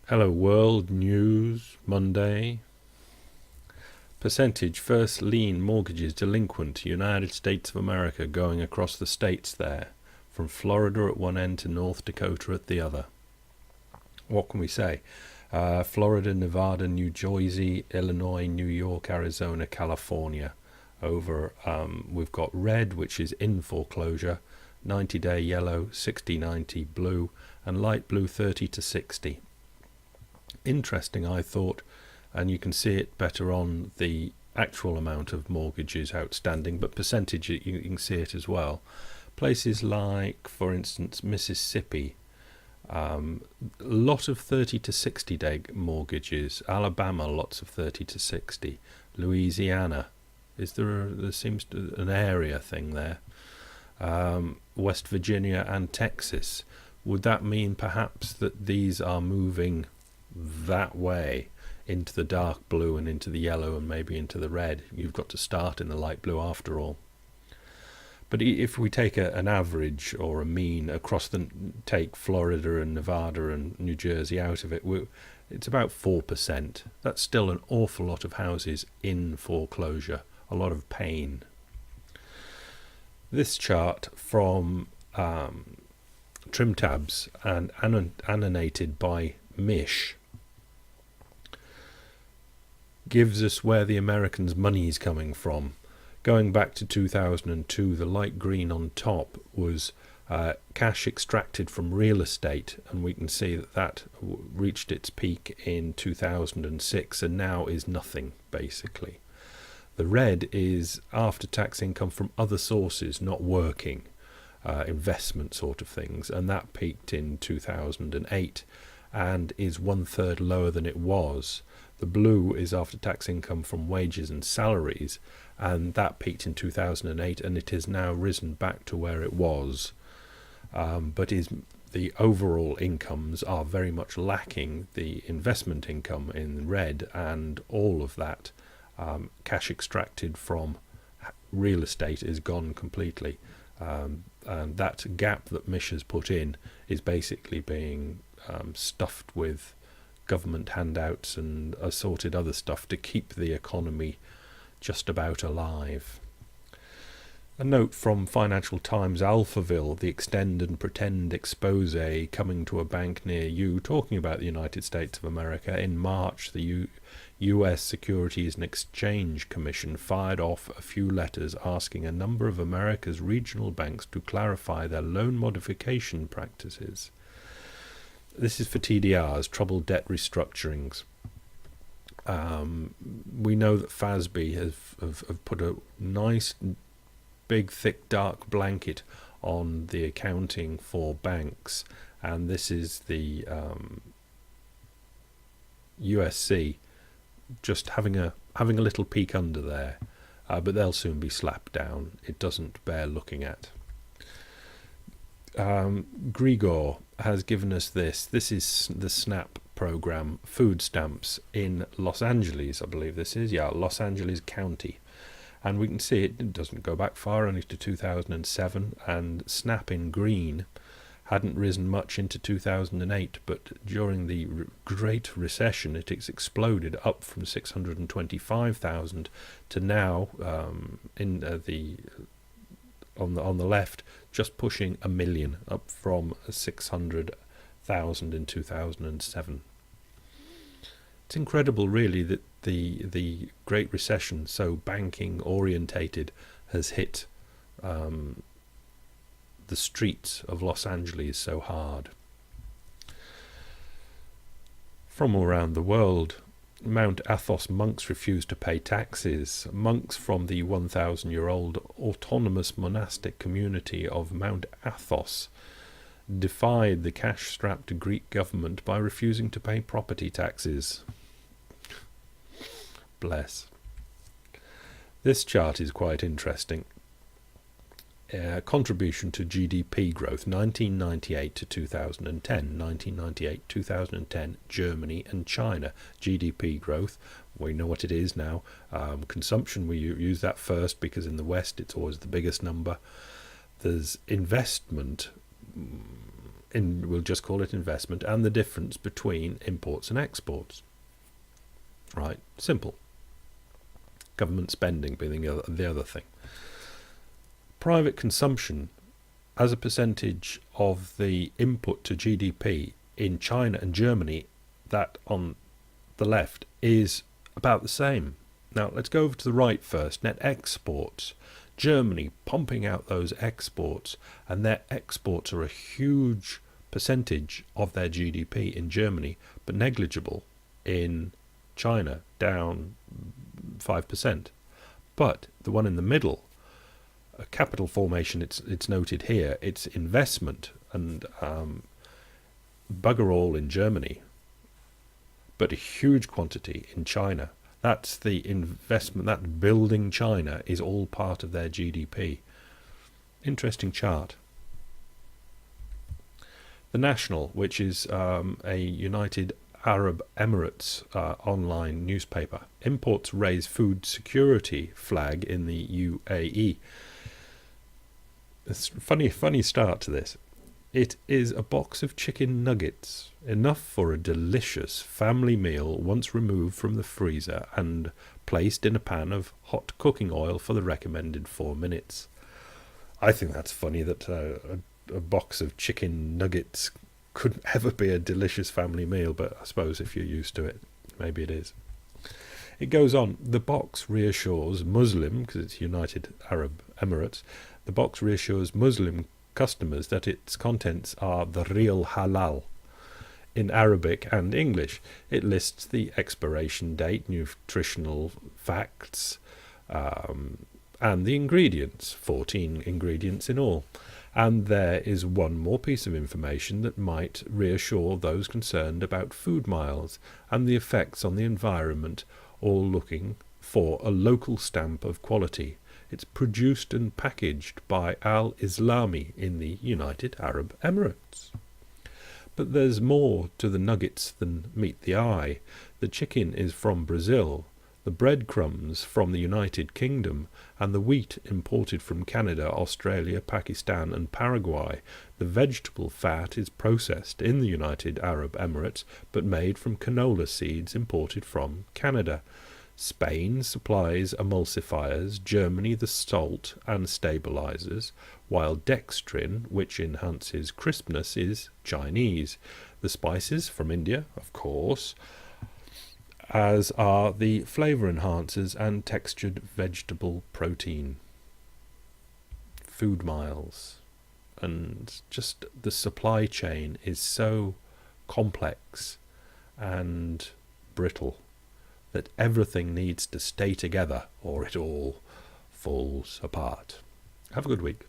Hello World News Monday. Percentage first lien mortgages delinquent United States of America going across the states there, from Florida at one end to North Dakota at the other. What can we say? Florida, Nevada, New Jersey, Illinois, New York, Arizona, California. We've got red, which is in foreclosure, 90-day yellow, 60-90 blue, and light blue 30 to 60. Interesting, I thought, and you can see it better on the actual amount of mortgages outstanding, but percentage you can see it as well. Places like, for instance, Mississippi, a lot of 30 to 60 day mortgages. Alabama, lots of 30 to 60. Louisiana, there seems to an area thing there. West Virginia and Texas. Would that mean perhaps that these are moving that way into the dark blue and into the yellow and maybe into the red? You've got to start in the light blue after all. But if we take an average or a mean across take Florida and Nevada and New Jersey out of it, it's about 4%. That's still an awful lot of houses in foreclosure, a lot of pain. This chart from Trim Tabs and annotated by Mish gives us where the Americans' money is coming from. Going back to 2002, the light green on top was cash extracted from real estate, and we can see that reached its peak in 2006 and now is nothing, basically. The red is after-tax income from other sources, not working, investment sort of things, and that peaked in 2008 and is 1/3 lower than it was. The blue is after-tax income from wages and salaries, and that peaked in 2008, and it has now risen back to where it was. But the overall incomes are very much lacking the investment income in red, and all of that cash extracted from real estate is gone completely. And that gap that Mish has put in is basically being stuffed with government handouts and assorted other stuff to keep the economy just about alive. A note from Financial Times: Alphaville, the extend and pretend expose coming to a bank near you, talking about the United States of America. In March, the US Securities and Exchange Commission fired off a few letters asking a number of America's regional banks to clarify their loan modification practices. This is for TDRs, troubled debt restructurings. We know that FASB have put a nice, big, thick, dark blanket on the accounting for banks, and this is the USC just having a little peek under there, but they'll soon be slapped down. It doesn't bear looking at. Grigor has given us this. This is the SNAP program, food stamps in Los Angeles, I believe this is. Yeah, Los Angeles County. And we can see it doesn't go back far, only to 2007. And SNAP in green hadn't risen much into 2008, but during the Great Recession, it has exploded up from 625,000 to now on the left, just pushing 1 million, up from 600,000 in 2007. It's incredible, really, that the Great Recession, so banking orientated, has hit the streets of Los Angeles so hard. From around the world, Mount Athos monks refuse to pay taxes. Monks from the 1,000-year-old autonomous monastic community of Mount Athos defied the cash-strapped Greek government by refusing to pay property taxes. Bless. This chart is quite interesting. Contribution to GDP growth 1998 to 2010. 1998 2010, Germany and China. GDP growth, we know what it is now. Consumption, we use that first because in the West it's always the biggest number. There's investment we'll just call it investment, and the difference between imports and exports. Right, simple. Government spending being the other thing. Private consumption as a percentage of the input to GDP in China and Germany, that on the left, is about the same. Now let's go over to the right first. Net exports. Germany pumping out those exports, and their exports are a huge percentage of their GDP in Germany, but negligible in China, down 5%. But the one in the middle, a capital formation, it's noted here, it's investment, and bugger all in Germany, but a huge quantity in China. That's the investment, that building China is all part of their GDP. Interesting chart. The National, which is a United Arab Emirates online newspaper. Imports raise food security flag in the UAE. It's a funny start to this. It is a box of chicken nuggets, enough for a delicious family meal once removed from the freezer and placed in a pan of hot cooking oil for the recommended 4 minutes. I think that's funny that a box of chicken nuggets couldn't ever be a delicious family meal, but I suppose if you're used to it, maybe it is. It goes on. The box reassures Muslim, because it's United Arab Emirates, the box reassures Muslim customers that its contents are the real halal. In Arabic and English, it lists the expiration date, nutritional facts, and the ingredients, 14 ingredients in all. And there is one more piece of information that might reassure those concerned about food miles and the effects on the environment, all looking for a local stamp of quality. It's produced and packaged by Al Islami in the United Arab Emirates. But there's more to the nuggets than meet the eye. The chicken is from Brazil, the breadcrumbs from the United Kingdom, and the wheat imported from Canada, Australia, Pakistan and Paraguay. The vegetable fat is processed in the United Arab Emirates, but made from canola seeds imported from Canada. Spain supplies emulsifiers, Germany the salt and stabilizers, while dextrin, which enhances crispness, is Chinese. The spices from India, of course, as are the flavor enhancers and textured vegetable protein. Food miles. And just the supply chain is so complex and brittle that everything needs to stay together or it all falls apart. Have a good week.